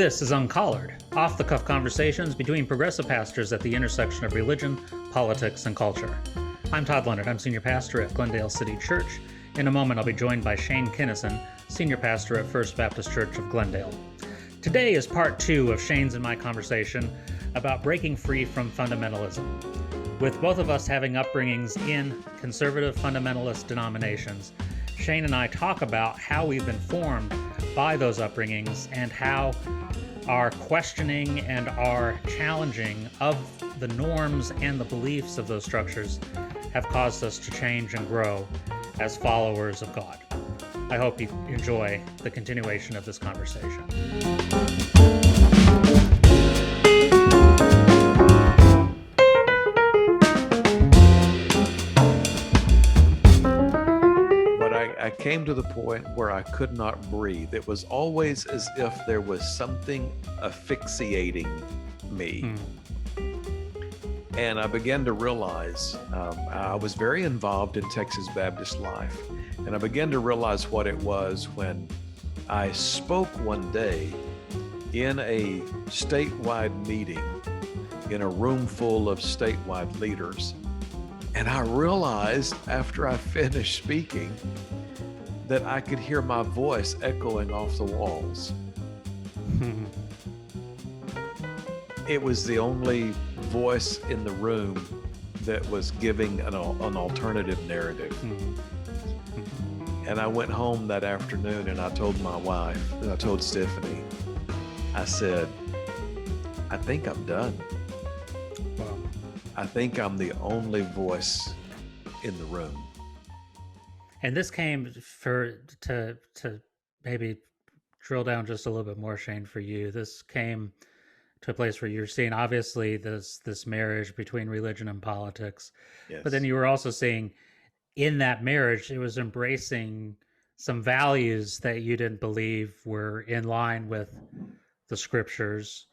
This is Uncollared, off-the-cuff conversations between progressive pastors at the intersection of religion, politics, and culture. I'm Todd Leonard. I'm senior pastor at Glendale City Church. In a moment, I'll be joined by Shane Kinnison, senior pastor at First Baptist Church of Glendale. Today is part 2 of Shane's and my conversation about breaking free from fundamentalism. With both of us having upbringings in conservative fundamentalist denominations, Shane and I talk about how we've been formed by those upbringings and how our questioning and our challenging of the norms and the beliefs of those structures have caused us to change and grow as followers of God. I hope you enjoy the continuation of this conversation. I came to the point where I could not breathe. It was always as if there was something asphyxiating me. And I began to realize, I was very involved in Texas Baptist life, and I began to realize what it was when I spoke one day in a statewide meeting in a room full of statewide leaders. And I realized after I finished speaking that I could hear my voice echoing off the walls. It was the only voice in the room that was giving an alternative narrative. And I went home that afternoon and I told my wife, and I told Stephanie, I said, I think I'm done. Wow. I think I'm the only voice in the room. And this came to maybe drill down just a little bit more, Shane, for you. This came to a place where you're seeing obviously this marriage between religion and politics. Yes. But then you were also seeing in that marriage, it was embracing some values that you didn't believe were in line with the scriptures.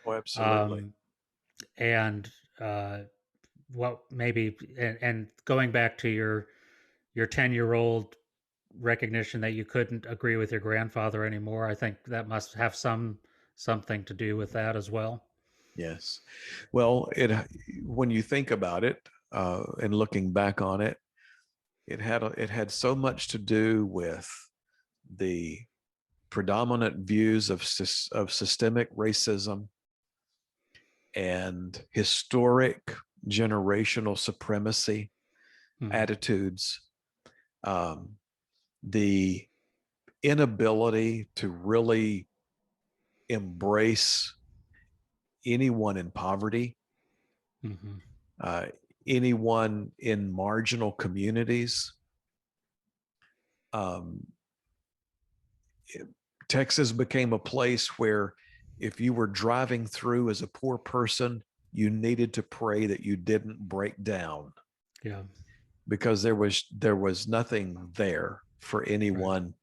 Oh, absolutely. And going back to your 10-year-old recognition that you couldn't agree with your grandfather anymore, I think that must have something to do with that as well. Yes. Well, when you think about it, and looking back on it, it had so much to do with the predominant views of systemic racism and historic generational supremacy attitudes, the inability to really embrace anyone in poverty, anyone in marginal communities. Texas became a place where if you were driving through as a poor person, you needed to pray that you didn't break down. Yeah. Because there was nothing there for anyone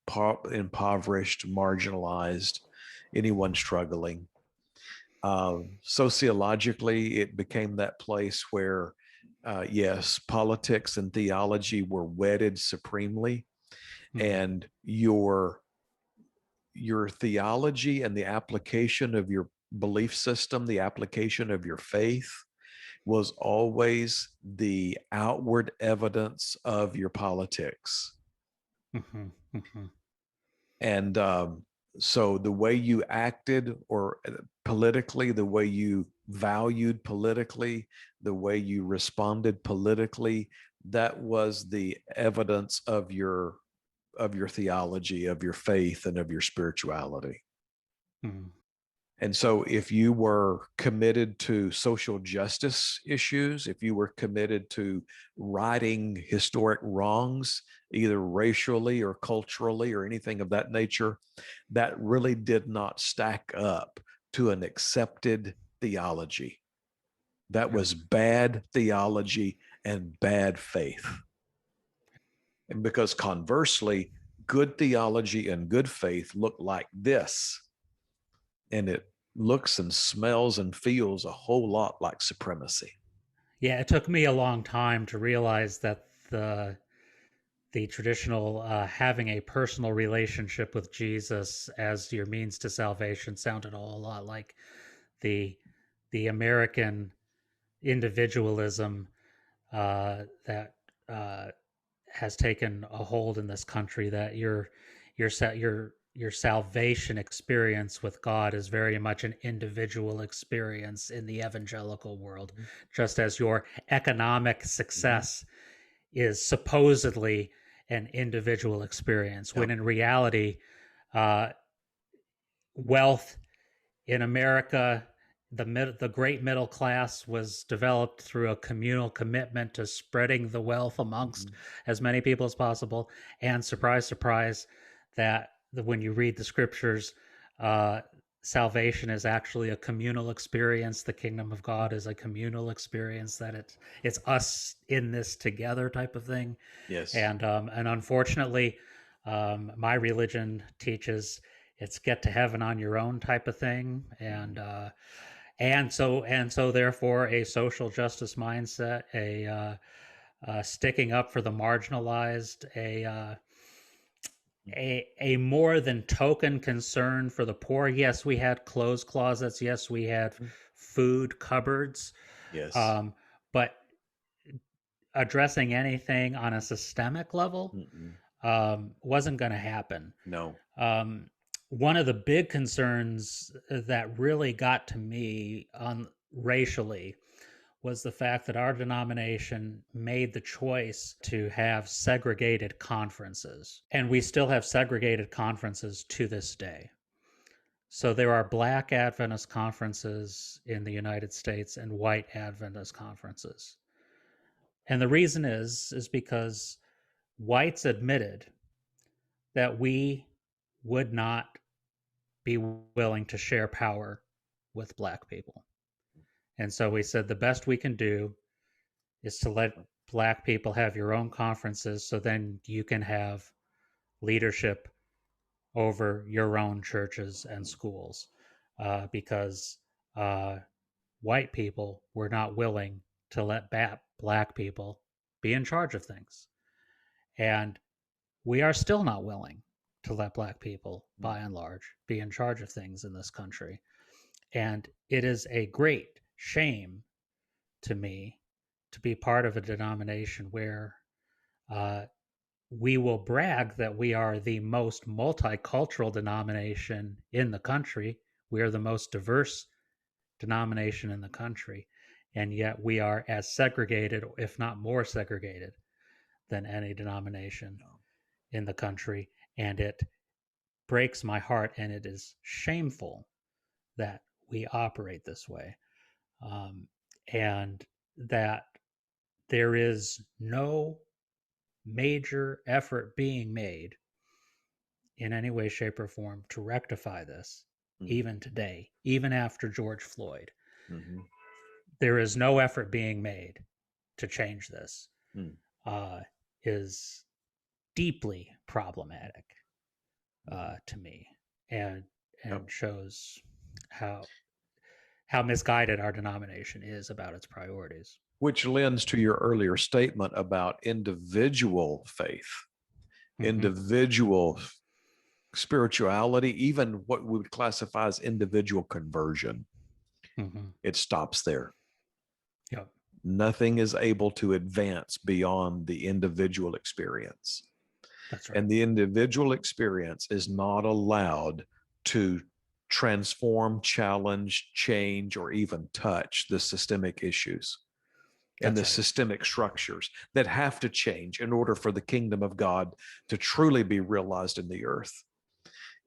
impoverished, marginalized, anyone struggling. Sociologically, it became that place where, yes, politics and theology were wedded supremely, and your theology and the application of your belief system, the application of your faith, was always the outward evidence of your politics. And so the way you acted or politically, the way you valued politically, the way you responded politically, that was the evidence of your theology, of your faith, and of your spirituality. And so if you were committed to social justice issues, if you were committed to righting historic wrongs, either racially or culturally or anything of that nature, that really did not stack up to an accepted theology. That was bad theology and bad faith. And because conversely, good theology and good faith look like this. And it looks and smells and feels a whole lot like supremacy. Yeah, it took me a long time to realize that the the traditional having a personal relationship with Jesus as your means to salvation sounded a lot like the American individualism that has taken a hold in this country. That your salvation experience with God is very much an individual experience in the evangelical world, Mhm. just as your economic Mhm. success is supposedly an individual experience, when Yep. in reality, uh, wealth in America, the great middle class was developed through a communal commitment to spreading the wealth amongst Mhm. as many people as possible. And surprise, surprise, that when you read the scriptures, uh, salvation is actually a communal experience. The kingdom of God is a communal experience. That it's us in this together type of thing. Yes. And unfortunately, my religion teaches it's get to heaven on your own type of thing, Mhm. and so therefore a social justice mindset, sticking up for the marginalized, a more than token concern for the poor. Yes, we had clothes closets. Yes, we had Mhm. food cupboards, Yes. um, but addressing anything on a systemic level Mm-mm. wasn't going to happen. No. Um, One of the big concerns that really got to me on racially was the fact that our denomination made the choice to have segregated conferences, and we still have segregated conferences to this day. So there are Black Adventist conferences in the United States and white Adventist conferences. And the reason is because whites admitted that we would not be willing to share power with black people. And so we said the best we can do is to let black people have your own conferences, so then you can have leadership over your own churches and schools, because uh, white people were not willing to let black people be in charge of things. And we are still not willing to let black people, by and large, be in charge of things in this country. And it is a great shame to me to be part of a denomination where uh, we will brag that we are the most multicultural denomination in the country. We are the most diverse denomination in the country. And yet we are as segregated, if not more segregated, than any denomination No. in the country. And it breaks my heart, and it is shameful that we operate this way. Um, and that there is no major effort being made in any way, shape, or form to rectify this, Mm. even today, even after George Floyd. Mhm. There is no effort being made to change this. Mm. Uh, is deeply problematic Mhm. to me, and Yep. shows how misguided our denomination is about its priorities. Which lends to your earlier statement about individual faith, Mm-hmm. individual spirituality, even what we would classify as individual conversion. Mm-hmm. It stops there. Yep. Nothing is able to advance beyond the individual experience. That's right. And the individual experience is not allowed to transform, challenge, change, or even touch the systemic issues and That's the right. systemic structures that have to change in order for the kingdom of God to truly be realized in the earth.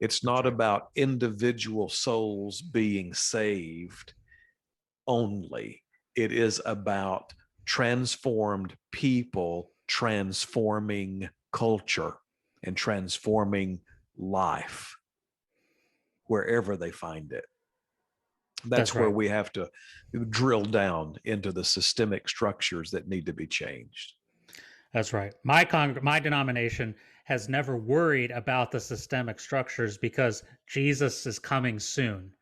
It's That's not right. about individual souls being saved only. It is about transformed people transforming culture and transforming life wherever they find it. That's That's where right. we have to drill down into the systemic structures that need to be changed. That's right. My denomination has never worried about the systemic structures because Jesus is coming soon.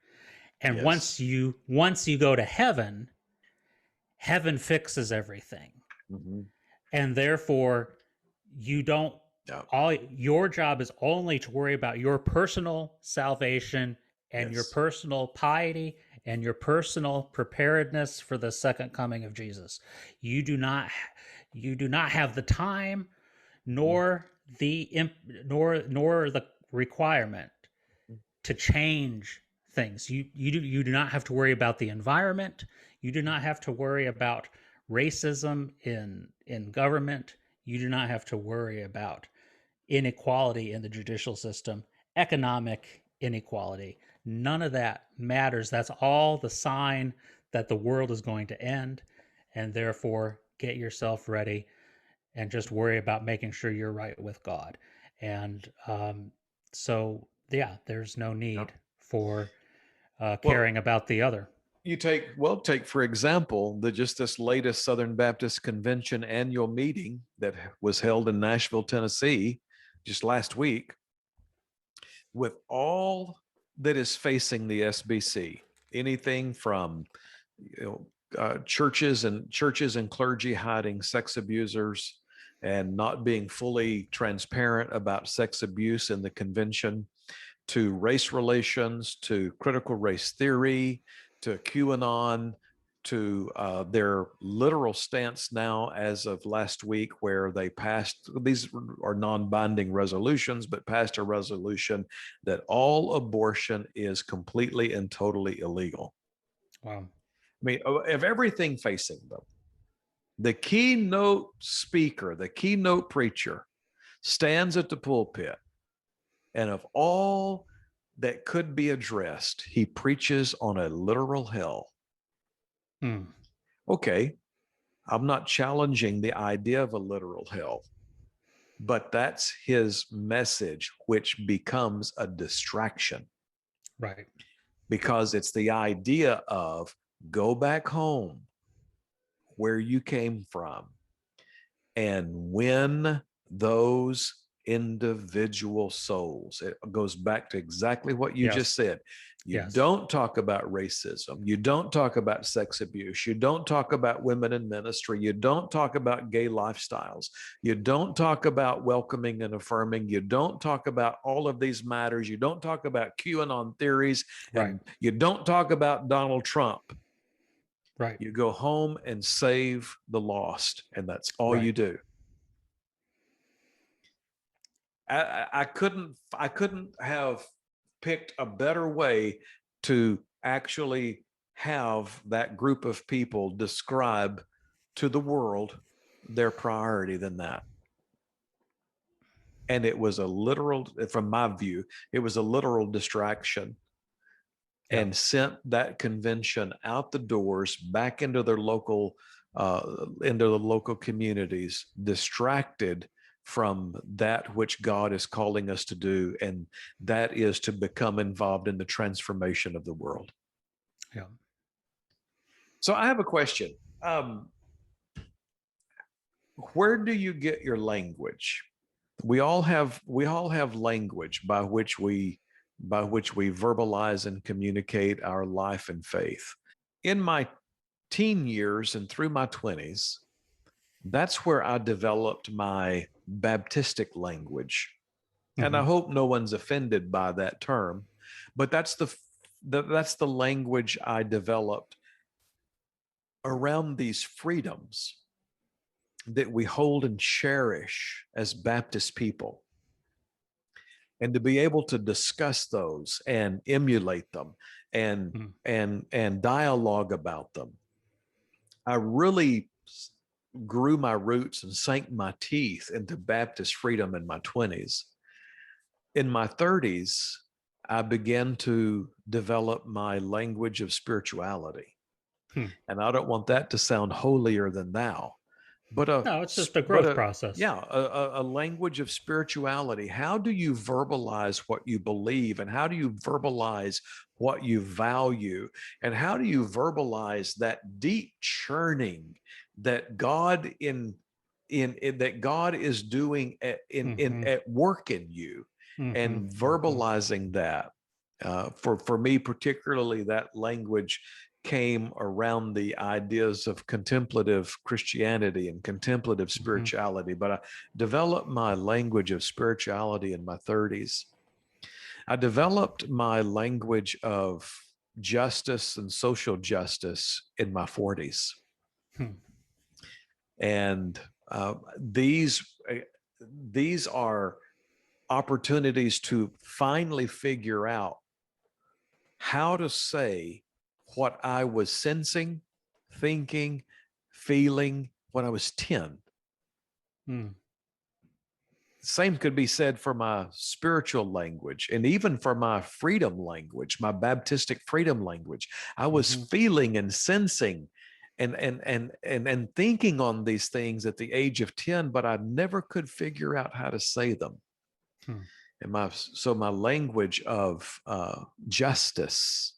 And Yes. once you go to heaven, heaven fixes everything. Mm-hmm. And therefore you don't, Yeah. all your job is only to worry about your personal salvation and your Yes. personal piety and your personal preparedness for the second coming of Jesus. You do not you do not have the time nor nor the requirement to change things. You do not have to worry about the environment. You do not have to worry about racism in government. You do not have to worry about inequality in the judicial system, economic inequality. None of that matters. That's all the sign that the world is going to end, and therefore get yourself ready and just worry about making sure you're right with God. And so, yeah, there's no Yep. need for Well, caring about the other. you take for example this latest Southern Baptist Convention annual meeting that was held in Nashville, Tennessee, just last week, with all that is facing the SBC, anything from churches and clergy hiding sex abusers and not being fully transparent about sex abuse in the convention, to race relations, to critical race theory, to QAnon, to their literal stance now as of last week, where they passed, these are non-binding resolutions, but passed a resolution that all abortion is completely and totally illegal. Wow. I mean, of everything facing them, the keynote speaker, the keynote preacher stands at the pulpit, and of all that could be addressed, he preaches on a literal hell. Hmm. Okay, I'm not challenging the idea of a literal hell, but that's his message, which becomes a distraction Right. because it's the idea of go back home where you came from and win those individual souls. It goes back to exactly what you Yes. just said. You Yes. don't talk about racism. You don't talk about sex abuse. You don't talk about women in ministry. You don't talk about gay lifestyles. You don't talk about welcoming and affirming. You don't talk about all of these matters. You don't talk about QAnon theories. Right. And you don't talk about Donald Trump. Right. You go home and save the lost, and that's all Right. you do. I couldn't have picked a better way to actually have that group of people describe to the world their priority than that. And it was a literal, from my view, it was a literal distraction, Yeah. and sent that convention out the doors back into their local into the local communities, distracted from that which God is calling us to do, and that is to become involved in the transformation of the world. Yeah. So I have a question. Where do you get your language? We all have language by which we verbalize and communicate our life and faith. In my teen years and through my 20s, that's where I developed my Baptistic language. And I hope no one's offended by that term, but that's the language I developed around these freedoms that we hold and cherish as Baptist people, and to be able to discuss those and emulate them and dialogue about them. I really grew my roots and sank my teeth into Baptist freedom in my 20s. In my 30s, I began to develop my language of spirituality. And I don't want that to sound holier than thou, but No, it's just a growth process. a language of spirituality. How do you verbalize what you believe, and how do you verbalize what you value, and how do you verbalize that deep churning that God that God is doing at work in you, and verbalizing that? For me particularly, that language came around the ideas of contemplative Christianity and contemplative spirituality, but I developed my language of spirituality in my 30s. I developed my language of justice and social justice in my 40s. And these are opportunities to finally figure out how to say what I was sensing, thinking, feeling when I was 10. Same could be said for my spiritual language and even for my freedom language, my Baptistic freedom language. I was feeling and sensing and thinking on these things at the age of 10, but I never could figure out how to say them. And my language of justice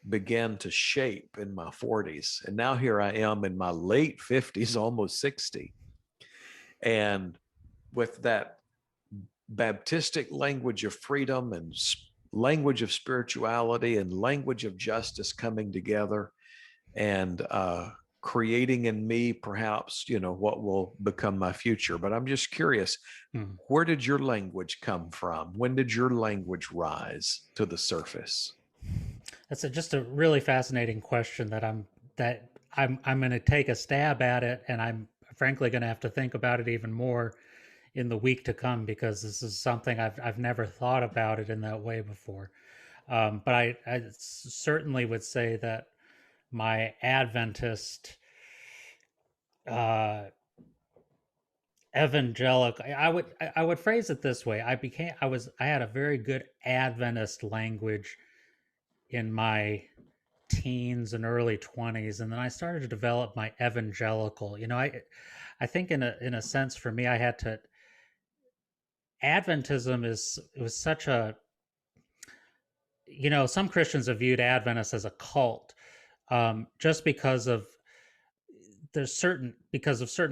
began to shape in my 40s. And now here I am in my late 50s, almost 60. And with that Baptistic language of freedom and language of spirituality and language of justice coming together and creating in me perhaps, what will become my future. But I'm just curious, where did your language come from? When did your language rise to the surface? That's just a really fascinating question that I'm going to take a stab at it, and I'm frankly going to have to think about it even more in the week to come, because this is something I've never thought about it in that way before. But I certainly would say that my Adventist evangelical, I would phrase it this way: I had a very good Adventist language in my teens and early 20s, and then I started to develop my evangelical. I think in a sense, for me, I had to. Adventism it was such a, some Christians have viewed Adventists as a cult, just because of certain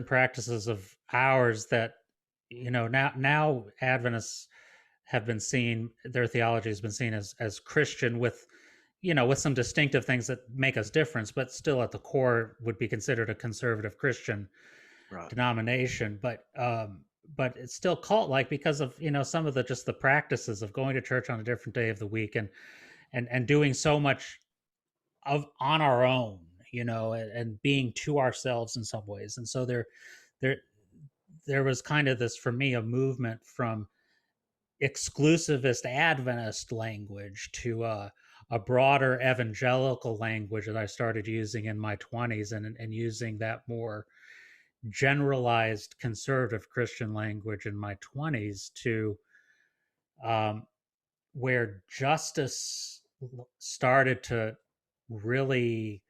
practices of ours that, now Adventists have been seen, their theology has been seen as Christian, with with some distinctive things that make us different, but still at the core would be considered a conservative Christian denomination. But it's still cult-like because of some of the practices of going to church on a different day of the week and doing so much on our own, and being to ourselves in some ways. And so there was kind of this, for me, a movement from exclusivist Adventist language to a broader evangelical language that I started using in my 20s, and using that more generalized conservative Christian language in my 20s to where justice started to really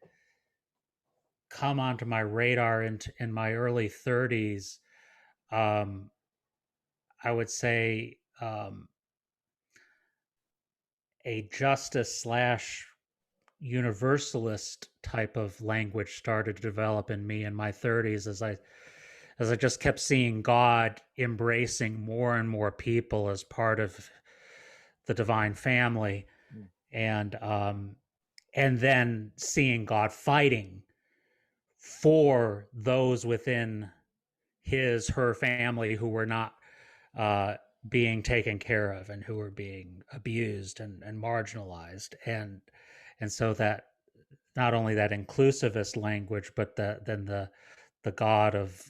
come onto my radar in my early 30s. I would say a justice / universalist type of language started to develop in me in my 30s, as I just kept seeing God embracing more and more people as part of the divine family, and then seeing God fighting for those within her family who were not being taken care of, and who were being abused and marginalized, and so that not only that inclusivist language, but then the God of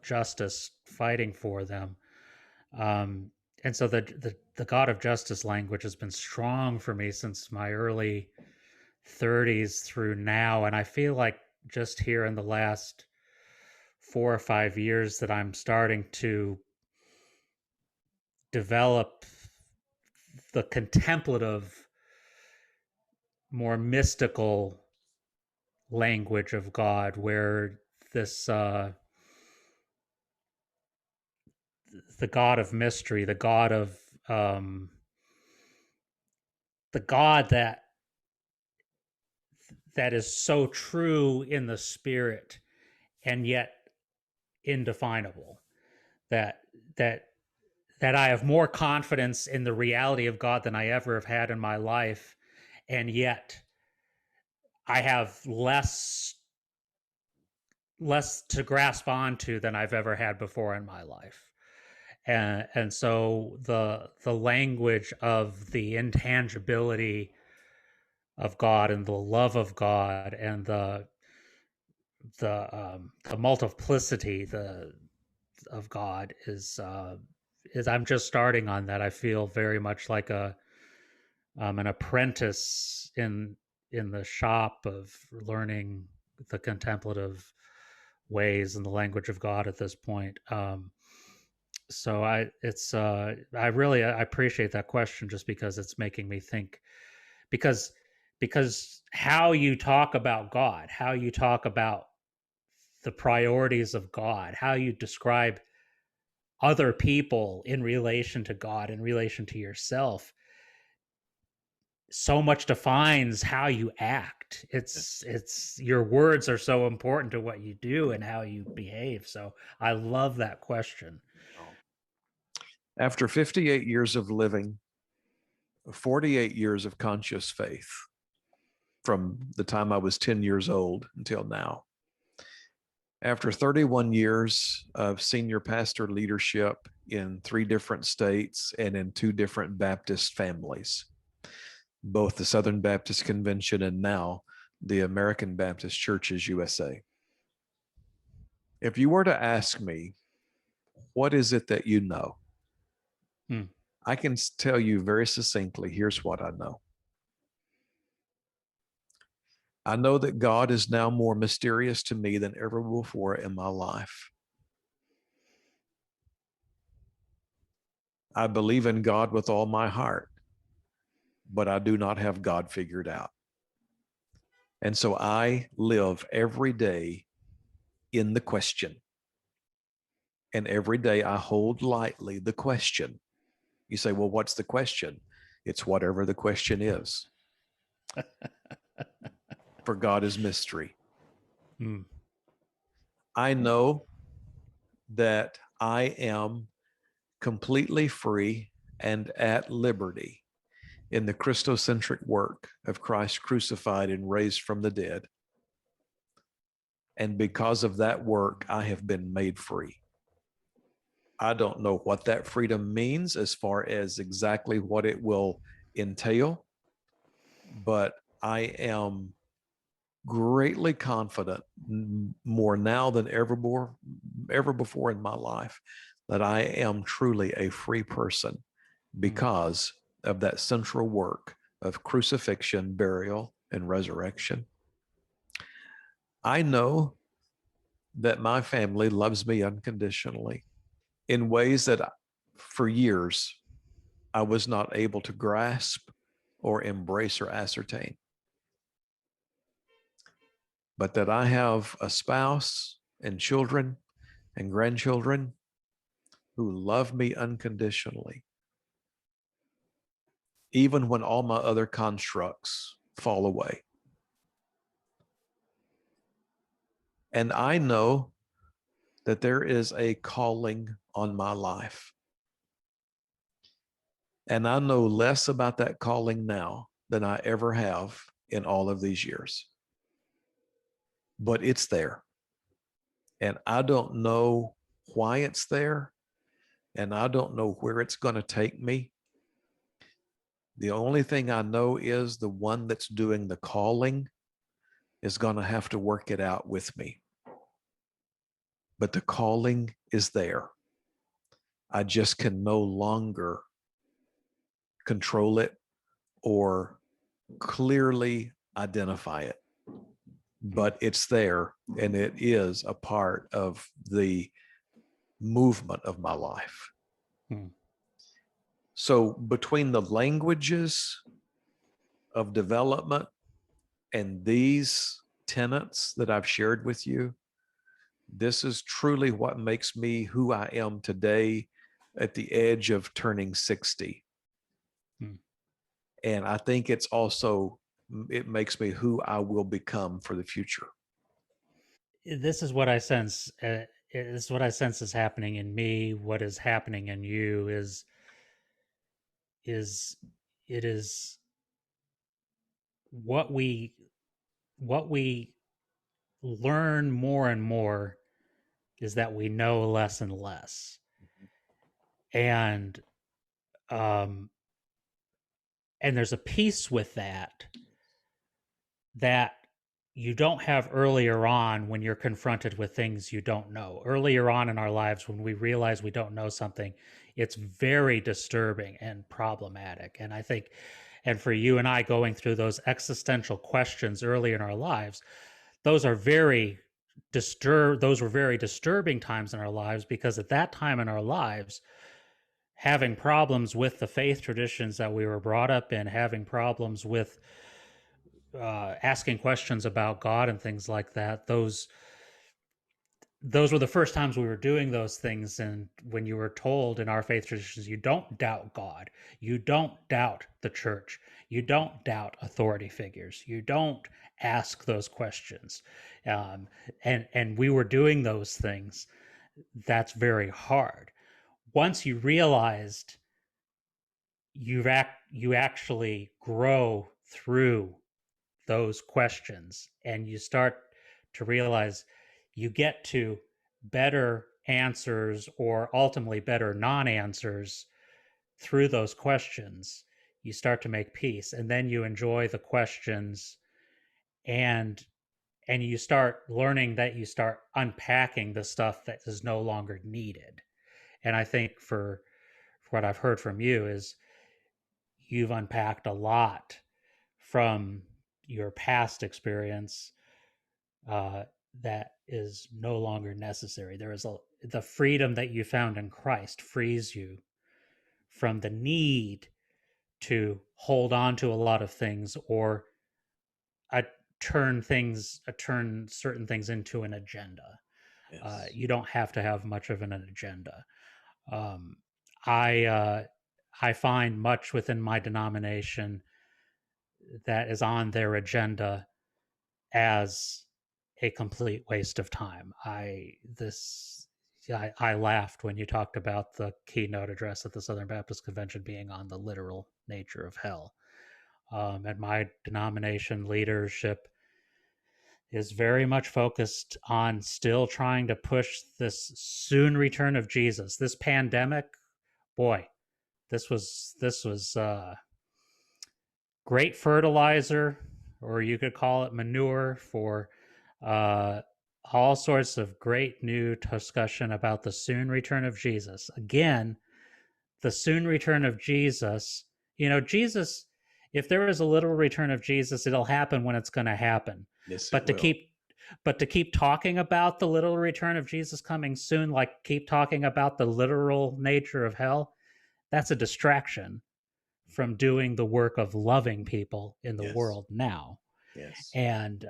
justice fighting for them. And so the God of justice language has been strong for me since my early 30s through now. And I feel like just here in the last 4 or 5 years that I'm starting to develop the contemplative, more mystical language of God, where this the God of mystery, the God of the God that is so true in the spirit and yet indefinable, that I have more confidence in the reality of God than I ever have had in my life, and yet I have less to grasp onto than I've ever had before in my life. And so the language of the intangibility of God and the love of God and the multiplicity the of God is I'm just starting on that. I feel very much like a an apprentice in the shop of learning the contemplative ways and the language of God at this point. So I really I appreciate that question just because it's making me think because because how you talk about God, how you talk about the priorities of God, how you describe other people in relation to God, in relation to yourself, so much defines how you act. It's your words are so important to what you do and how you behave. So I love that question. After 58 years of living, 48 years of conscious faith from the time I was 10 years old until now. After 31 years of senior pastor leadership in 3 different states and in 2 different Baptist families, both the Southern Baptist Convention and now the American Baptist Churches USA. If you were to ask me, what is it that you know? Hmm. I can tell you very succinctly, here's what I know. I know that God is now more mysterious to me than ever before in my life. I believe in God with all my heart, but I do not have God figured out. And so I live every day in the question. And every day I hold lightly the question. You say, well, what's the question? It's whatever the question is. For God is mystery. Hmm. I know that I am completely free and at liberty in the Christocentric work of Christ crucified and raised from the dead. And because of that work, I have been made free. I don't know what that freedom means as far as exactly what it will entail, but I am greatly confident more now than ever before in my life that I am truly a free person because of that central work of crucifixion, burial, and resurrection. I know that my family loves me unconditionally in ways that for years I was not able to grasp or embrace or ascertain. But that I have a spouse and children and grandchildren who love me unconditionally, even when all my other constructs fall away. And I know that there is a calling on my life. And I know less about that calling now than I ever have in all of these years. But it's there. And I don't know why it's there. And I don't know where it's going to take me. The only thing I know is the one that's doing the calling is going to have to work it out with me. But the calling is there. I just can no longer control it or clearly identify it. But it's there and it is a part of the movement of my life. Hmm. So between the languages of development and these tenets that I've shared with you, this is truly what makes me who I am today at the edge of turning 60. Hmm. And I think it's also, it makes me who I will become for the future. This is what I sense. This is what I sense is happening in me. What is happening in you is it is what we what we learn more and more is that we know less and less. And um and there's a piece with that you don't have earlier on when you're confronted with things you don't know. Earlier on in our lives, when we realize we don't know something, it's very disturbing and problematic. And I think, and for you and I going through those existential questions early in our lives, those are very those were very disturbing times in our lives, because at that time in our lives, having problems with the faith traditions that we were brought up in, having problems with asking questions about God and things like that, those were the first times we were doing those things. And when you were told in our faith traditions, you don't doubt God, you don't doubt the church, you don't doubt authority figures, you don't ask those questions, and we were doing those things. That's very hard. Once you realized you actually grow through those questions, and you start to realize you get to better answers, or ultimately better non-answers, through those questions. You start to make peace, and then you enjoy the questions, and you start learning that you start unpacking the stuff that is no longer needed. And I think for what I've heard from you is you've unpacked a lot from your past experience uh, that is no longer necessary. There is the freedom that you found in Christ frees you from the need to hold on to a lot of things, or uh, turn certain things into an agenda. Yes. You don't have to have much of an agenda. Um, I I find much within my denomination that is on their agenda as a complete waste of time. I laughed when you talked about the keynote address at the Southern Baptist Convention being on the literal nature of hell. And my denomination leadership is very much focused on still trying to push this soon return of Jesus. This pandemic, boy, this was great fertilizer, or you could call it manure, for uh, all sorts of great new discussion about the soon return of Jesus. Again, the soon return of Jesus. Jesus, if there is a literal return of Jesus, it'll happen when it's going to happen. Yes, it But to will. keep but to keep talking about the literal return of Jesus coming soon, like keep talking about the literal nature of hell, that's a distraction from doing the work of loving people in the Yes. world now. Yes. And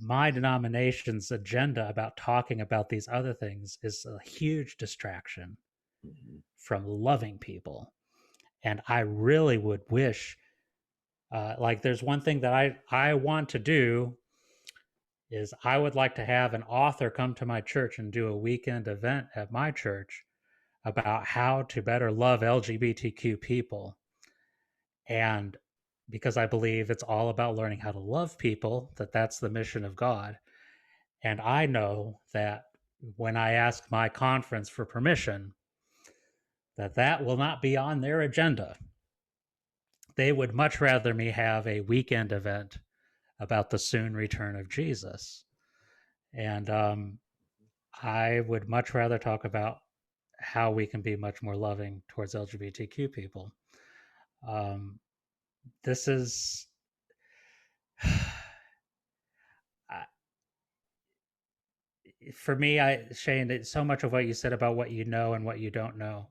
my denomination's agenda about talking about these other things is a huge distraction Mhm. from loving people. And I really would wish, like, there's one thing that I want to do is I would like to have an author come to my church and do a weekend event at my church about how to better love LGBTQ people. And because I believe it's all about learning how to love people, that's the mission of God. And I know that when I ask my conference for permission, that will not be on their agenda. They would much rather me have a weekend event about the soon return of Jesus. And I would much rather talk about how we can be much more loving towards LGBTQ people. Um, this is, for me, Shane, so much of what you said about what you know and what you don't know.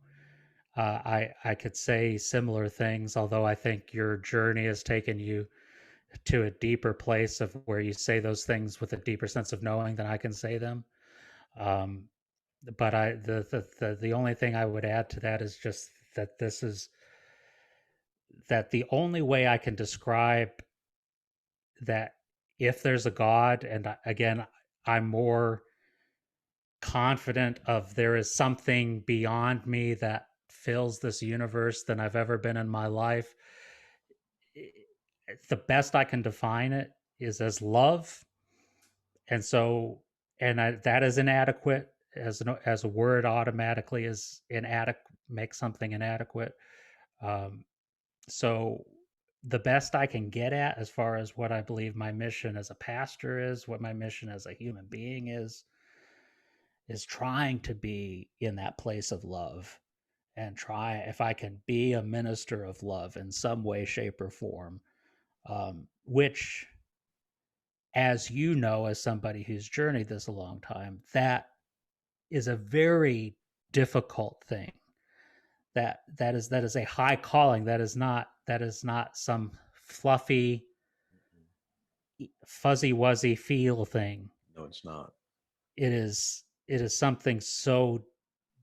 I could say similar things, although I think your journey has taken you to a deeper place of where you say those things with a deeper sense of knowing than I can say them. Um, but the only thing I would add to that is just that the only way I can describe that, if there's a God, and again, I'm more confident of there is something beyond me that fills this universe than I've ever been in my life. The best I can define it is as love. And so, that is inadequate as a word automatically is inadequate, makes something inadequate. Um, so the best I can get at as far as what I believe my mission as a pastor is, what my mission as a human being is trying to be in that place of love and try if I can be a minister of love in some way, shape, or form, which, as you know, as somebody who's journeyed this a long time, that is a very difficult thing. That is a high calling. That is not some fluffy, fuzzy wuzzy feel thing. No, it's not. It is something so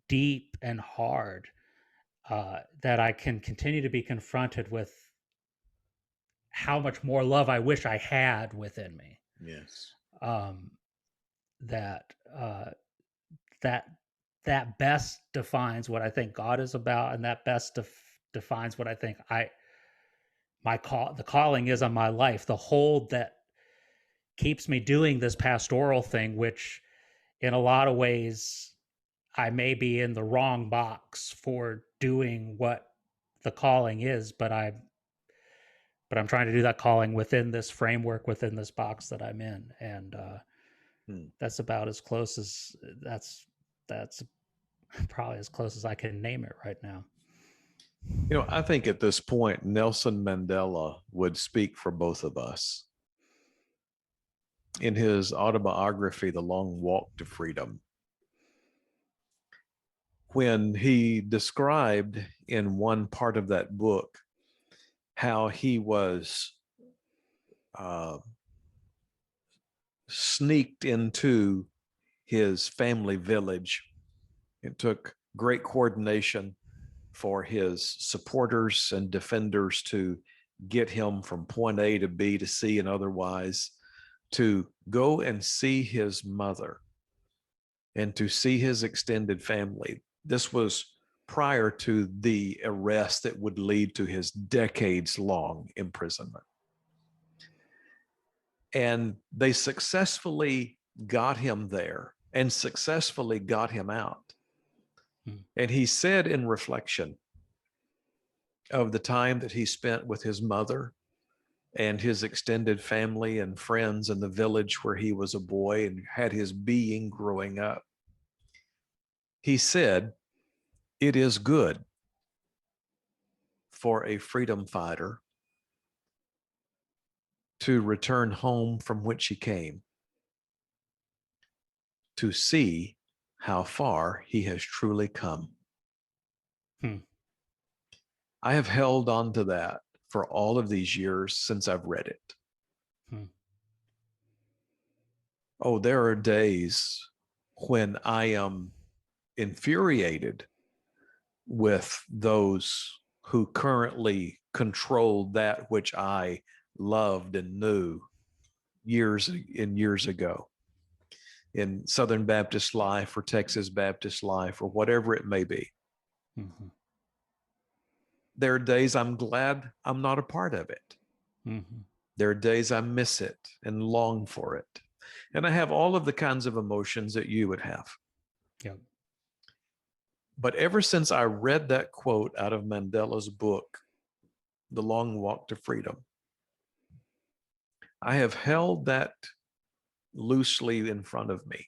deep and hard, that I can continue to be confronted with how much more love I wish I had within me. Yes. Um, that that that best defines what I think God is about, and that best defines what I think the calling is on my life, the hold that keeps me doing this pastoral thing, which in a lot of ways I may be in the wrong box for doing what the calling is, but I'm trying to do that calling within this framework, within this box that I'm in, and Hmm. that's about as close as that's probably as close as I can name it right now. I think at this point, Nelson Mandela would speak for both of us. In his autobiography, The Long Walk to Freedom, when he described in one part of that book how he was uh, sneaked into his family village. It took great coordination for his supporters and defenders to get him from point A to B to C and otherwise, to go and see his mother and to see his extended family. This was prior to the arrest that would lead to his decades-long imprisonment. And they successfully got him there and successfully got him out. And he said in reflection of the time that he spent with his mother and his extended family and friends in the village where he was a boy and had his being growing up, he said, "It is good for a freedom fighter to return home from which he came, to see how far he has truly come." Hmm. I have held on to that for all of these years since I've read it. Hmm. Oh, there are days when I am infuriated with those who currently control that which I loved and knew years and years ago in Southern Baptist life or Texas Baptist life or whatever it may be. Mm-hmm. There are days I'm glad I'm not a part of it. Mm-hmm. There are days I miss it and long for it. And I have all of the kinds of emotions that you would have. Yep. But ever since I read that quote out of Mandela's book, The Long Walk to Freedom, I have held that loosely in front of me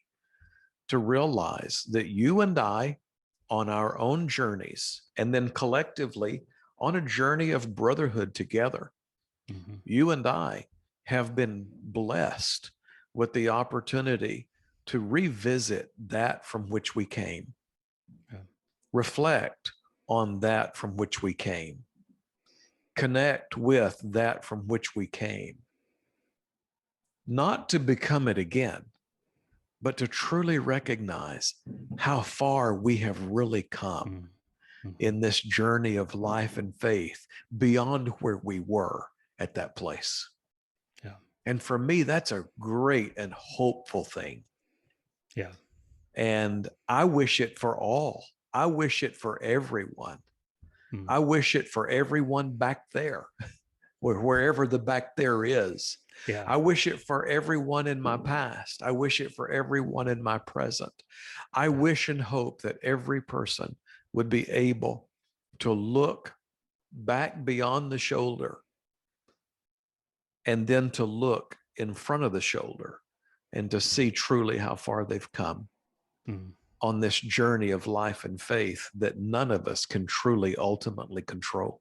to realize that you and I, on our own journeys, and then collectively on a journey of brotherhood together, Mm-hmm. you and I have been blessed with the opportunity to revisit that from which we came, Yeah. reflect on that from which we came, connect with that from which we came, not to become it again, but to truly recognize how far we have really come Mm-hmm. in this journey of life and faith beyond where we were at that place. Yeah. And for me, that's a great and hopeful thing. Yeah. And I wish it for all. I wish it for everyone. Mm. I wish it for everyone back there. wherever the back there is. Yeah. I wish it for everyone in my past. I wish it for everyone in my present. I wish and hope that every person would be able to look back beyond the shoulder and then to look in front of the shoulder and to see truly how far they've come on this journey of life and faith that none of us can truly ultimately control.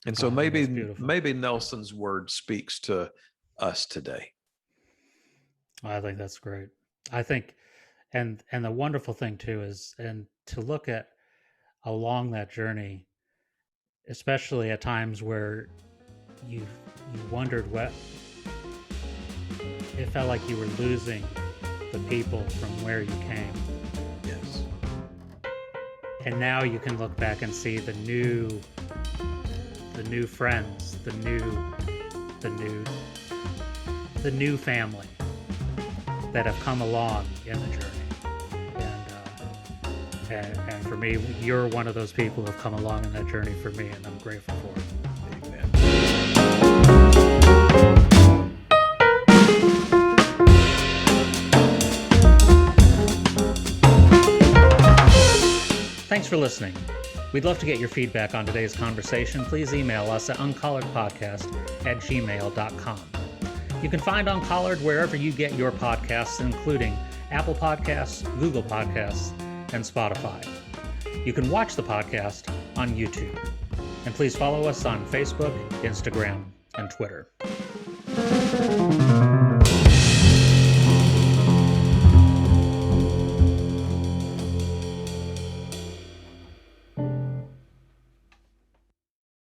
And so maybe Nelson's word speaks to us today. I think that's great. I think, and the wonderful thing too is, and to look at along that journey, especially at times where you wondered what it felt like you were losing the people from where you came. Yes. And now you can look back and see the new friends, the new family that have come along in the journey. And for me, you're one of those people who have come along in that journey for me, and I'm grateful for it. Amen. Thanks for listening. We'd love to get your feedback on today's conversation. Please email us at uncollaredpodcast@gmail.com. You can find Uncollared wherever you get your podcasts, including Apple Podcasts, Google Podcasts, and Spotify. You can watch the podcast on YouTube. And please follow us on Facebook, Instagram, and Twitter.